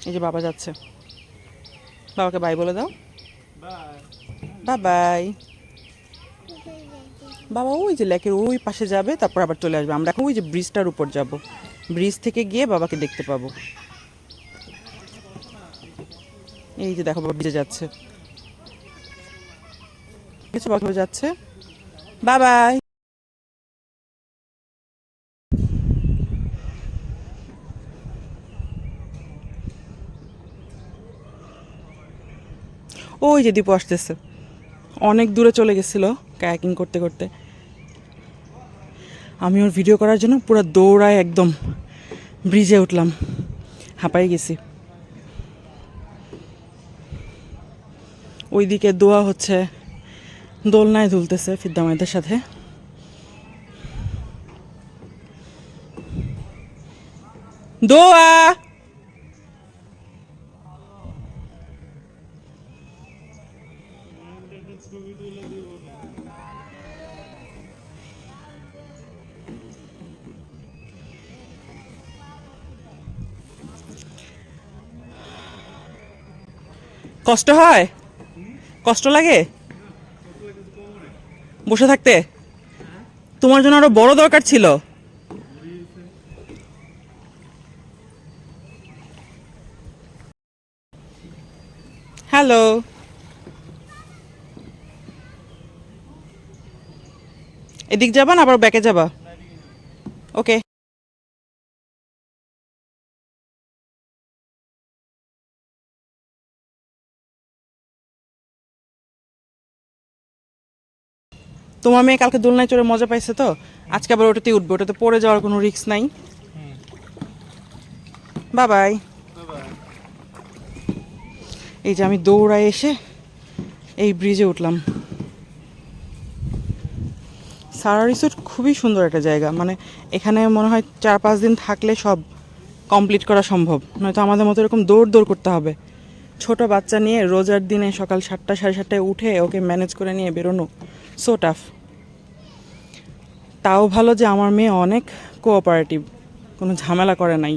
এই যে বাবা যাচ্ছে, বাবাকে বাই বলে দাও। Bye bye. বাবা ওই যে লেকের ওই পাশে যাবে, তারপর আবার চলে আসবে। আমরা এখন ওই যে ব্রিজটার উপর যাব, ব্রিজ থেকে গিয়ে বাবাকে দেখতে পাবো। এই যে দেখো বাবা ব্রিজে যাচ্ছে, কিছু বাবা যাচ্ছে। Bye bye. ওই যে দীপু আসতেছে, অনেক দূরে চলে গেছিল কায়াকিং করতে করতে। আমি ওর ভিডিও করার জন্য পুরো দৌড়ায় একদম ব্রিজে উঠলাম, হাঁপাই গেছি। ওইদিকে দোয়া হচ্ছে, দোলনায় দুলতেছে ফিদ্দামাইদের সাথে। দোয়া কষ্ট হয়, কষ্ট লাগে বসে থাকতে। তোমার জন্য আরো বড় দরকার ছিল। হ্যালো, এদিক যাবা না আবার ব্যাকে যাবা? ওকে। তোমার মেয়ে কালকে দোলনায় চড়ে মজা পাইছে, তো আজকে আবার ওটাতেই উঠবে, ওটাতে পড়ে যাওয়ার কোনো রিস্ক নাই। Bye bye. এই যে আমি দৌড়ায় এসে এই ব্রিজে উঠলাম। সারা রিসোর্ট খুবই সুন্দর একটা জায়গা, মানে এখানে মনে হয় 4-5 দিন থাকলে সব কমপ্লিট করা সম্ভব, নয়তো আমাদের মতো এরকম দৌড় দৌড় করতে হবে। ছোট বাচ্চা নিয়ে রোজার দিনে সকাল 7টা 7:30টায় উঠে ওকে ম্যানেজ করে নিয়ে বেরোনো সো টাফ। তাও ভালো যে আমার মেয়ে অনেক কোঅপারেটিভ, কোনো ঝামেলা করে নাই।